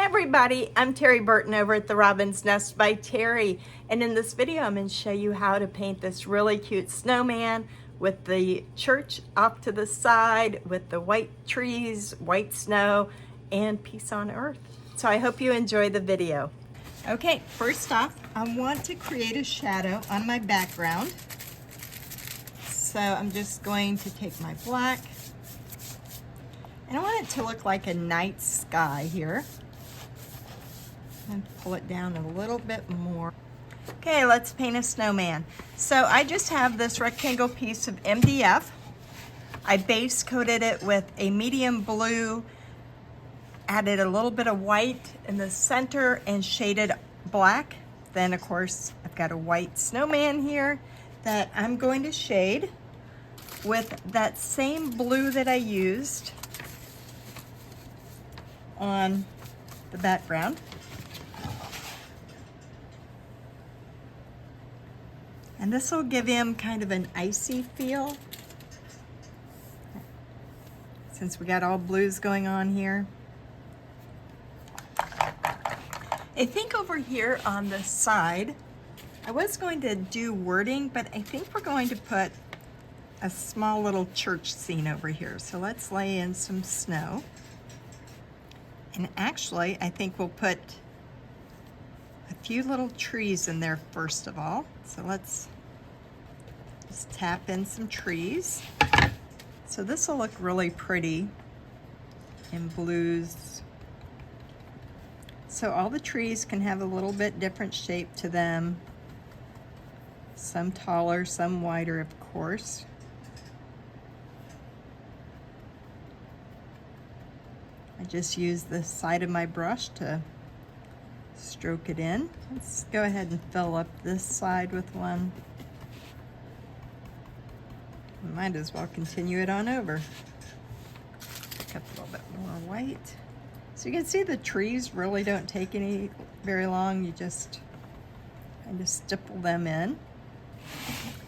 everybody, I'm Terry Burton over at the Robin's Nest by Terry, and in this video I'm going to show you how to paint this really cute snowman with the church off to the side with the white trees, white snow, and peace on earth. So I hope you enjoy the video. Okay, first off, I want to create a shadow on my background. So I'm just going to take my black, and I want it to look like a night sky here. And pull it down a little bit more. Okay, let's paint a snowman. So I just have this rectangle piece of MDF. I base coated it with a medium blue, added a little bit of white in the center and shaded black. Then of course, I've got a white snowman here that I'm going to shade with that same blue that I used on the background. And this will give him kind of an icy feel, since we got all blues going on here. I think over here on the side, I was going to do wording, but I think we're going to put a small little church scene over here. So let's lay in some snow. And actually, I think we'll put a few little trees in there first of all. So let's just tap in some trees. So this will look really pretty in blues. So all the trees can have a little bit different shape to them. Some taller, some wider, of course. I just use the side of my brush to stroke it in. Let's go ahead and fill up this side with one. Might as well continue it on over. Pick up a little bit more white. So you can see the trees really don't take very long. You just kind of stipple them in.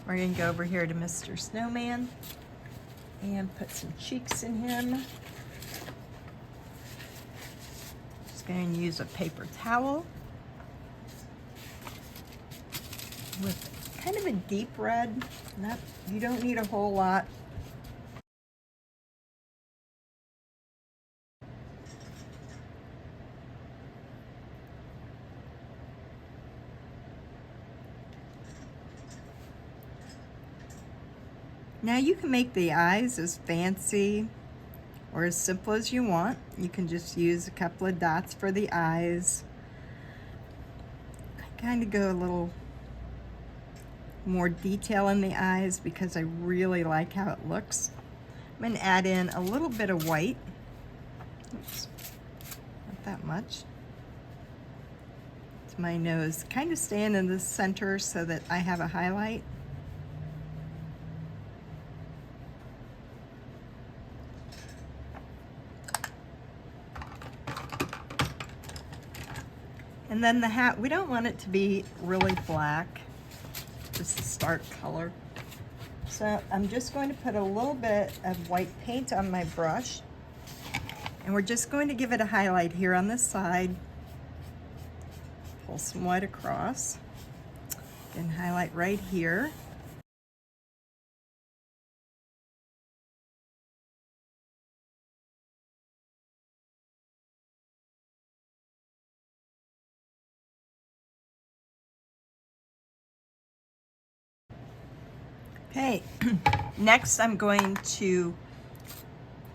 We're going to go over here to Mr. Snowman and put some cheeks in him. Just going to use a paper towel with kind of a deep red. You don't need a whole lot. Now you can make the eyes as fancy or as simple as you want. You can just use a couple of dots for the eyes. I kind of go a little more detail in the eyes because I really like how it looks. I'm going to add in a little bit of white. Oops, not that much. To my nose. Kind of stand in the center so that I have a highlight. And then the hat, we don't want it to be really black, just a stark color. So I'm just going to put a little bit of white paint on my brush, and we're just going to give it a highlight here on this side. Pull some white across and highlight right here. Okay, next I'm going to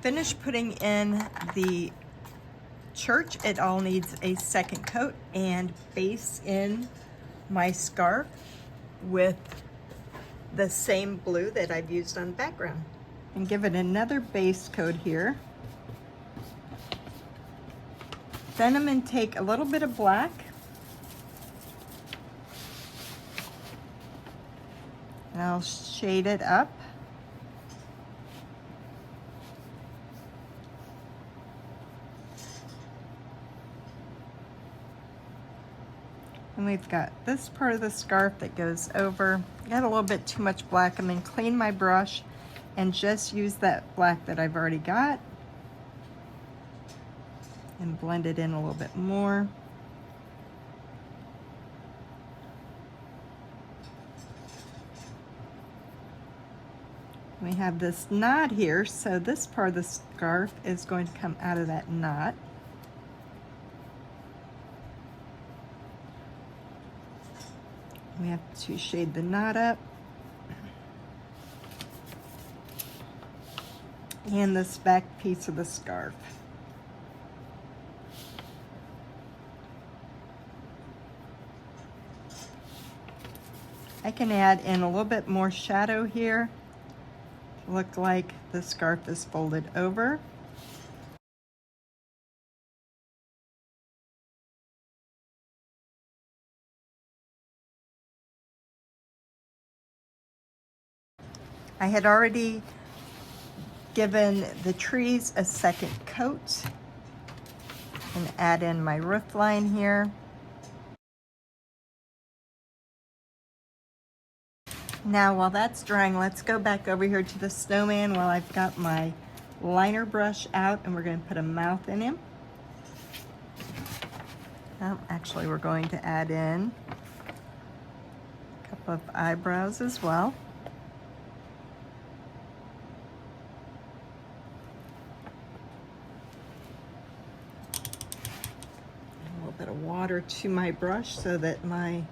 finish putting in the church. It all needs a second coat, and base in my scarf with the same blue that I've used on the background. And give it another base coat here. Then I'm going to take a little bit of black and I'll shade it up. And we've got this part of the scarf that goes over. Got a little bit too much black. I'm going to clean my brush and just use that black that I've already got and blend it in a little bit more. We have this knot here, so this part of the scarf is going to come out of that knot. We have to shade the knot up. And this back piece of the scarf. I can add in a little bit more shadow here to look like the scarf is folded over. I had already given the trees a second coat and add in my roof line here. Now while that's drying, let's go back over here to the snowman while I've got my liner brush out, and we're going to put a mouth in him. Actually, we're going to add in a couple of eyebrows as well. A little bit of water to my brush so that my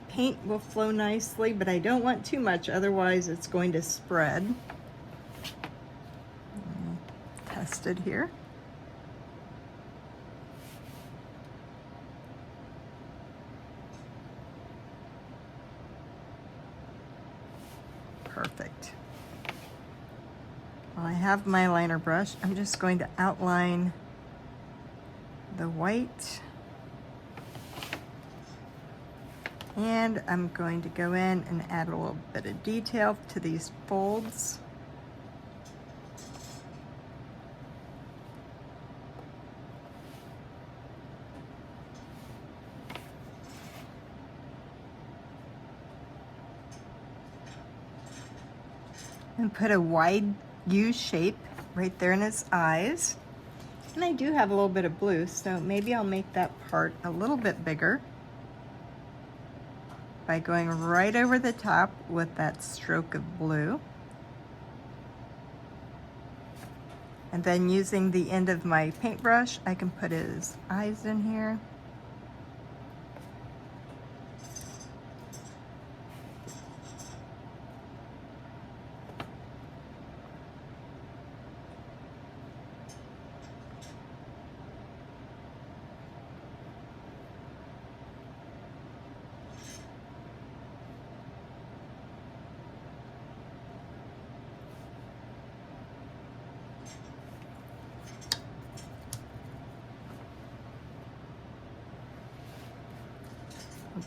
paint will flow nicely, but I don't want too much, otherwise it's going to spread. Test it here. Perfect. Well, I have my liner brush. I'm just going to outline the white. And I'm going to go in and add a little bit of detail to these folds. And put a wide U shape right there in his eyes. And I do have a little bit of blue, so maybe I'll make that part a little bit bigger by going right over the top with that stroke of blue. And then using the end of my paintbrush, I can put his eyes in here.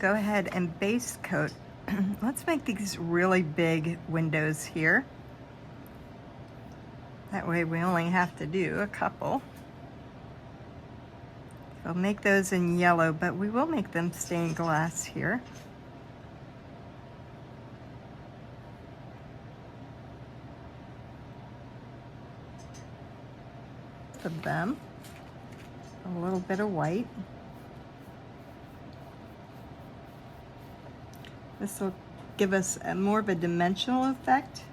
Go ahead and base coat. Let's make these really big windows here. That way we only have to do a couple. We'll make those in yellow, but we will make them stained glass here. Of them, a little bit of white. This will give us more of a dimensional effect.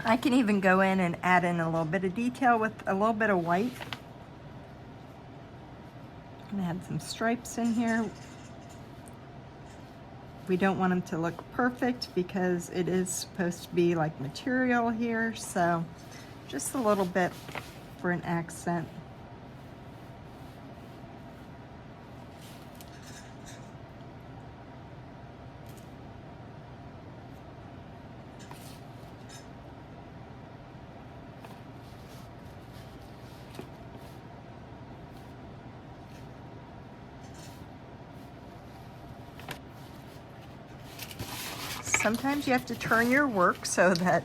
I can even go in and add in a little bit of detail with a little bit of white. And add some stripes in here. We don't want them to look perfect because it is supposed to be like material here, so just a little bit for an accent. Sometimes you have to turn your work so that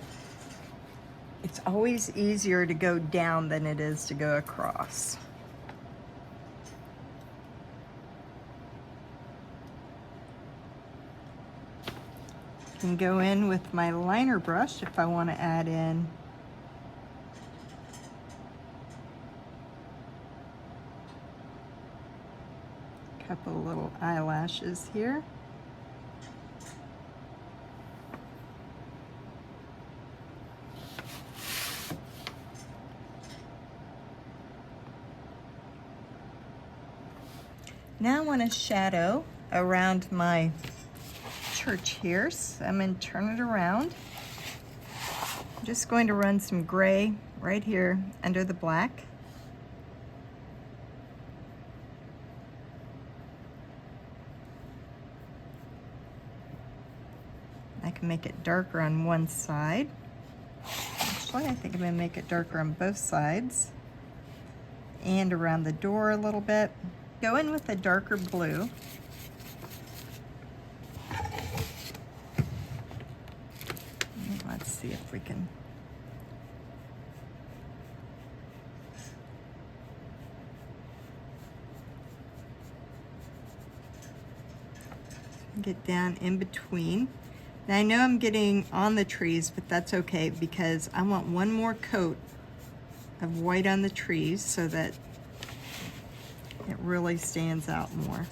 It's always easier to go down than it is to go across. I can go in with my liner brush if I want to add in a couple little eyelashes here. Now I want to shadow around my church here, so I'm going to turn it around. I'm just going to run some gray right here under the black. I can make it darker on one side. Actually, I think I'm going to make it darker on both sides and around the door a little bit. Go in with a darker blue. Let's see if we can get down in between. Now I know I'm getting on the trees, but that's okay because I want one more coat of white on the trees so that it really stands out more.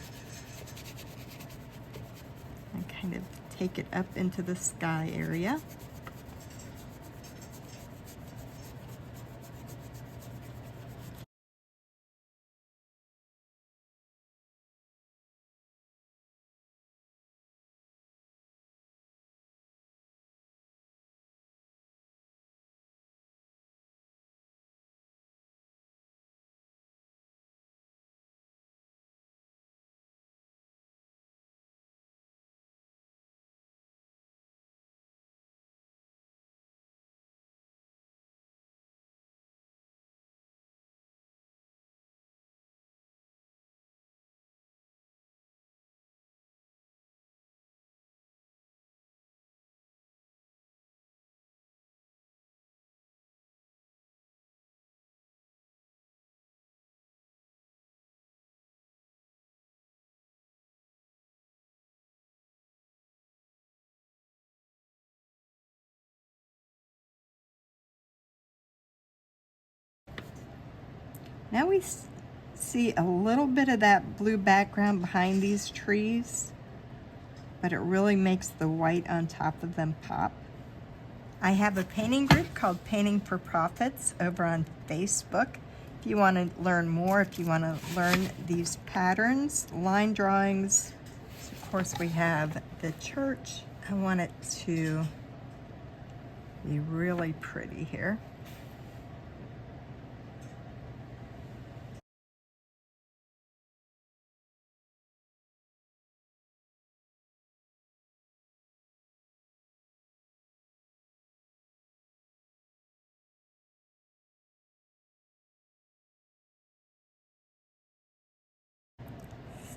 And kind of take it up into the sky area. Now we see a little bit of that blue background behind these trees, but it really makes the white on top of them pop. I have a painting group called Painting for Profits over on Facebook. If you want to learn more, if you want to learn these patterns, line drawings, of course we have the church. I want it to be really pretty here.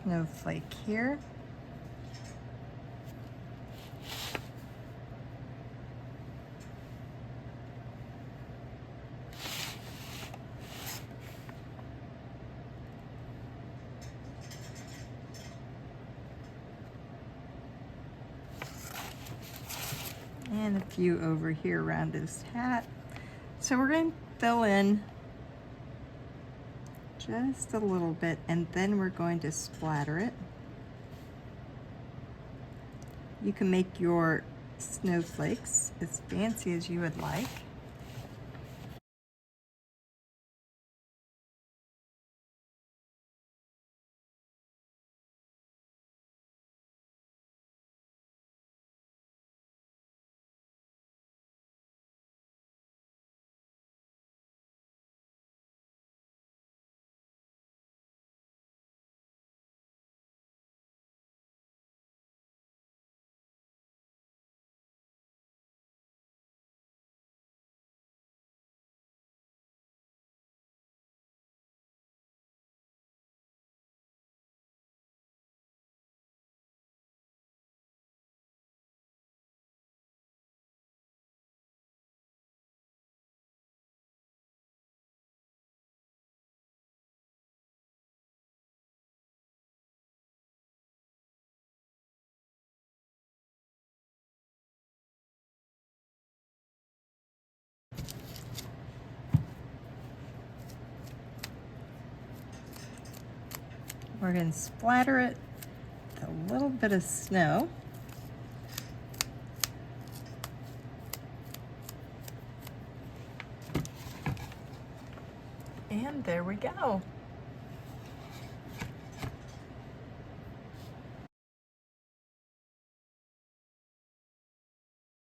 Snowflake here. And a few over here around his hat. So we're going to fill in just a little bit and then we're going to splatter it. You can make your snowflakes as fancy as you would like. We're going to splatter it with a little bit of snow. And there we go.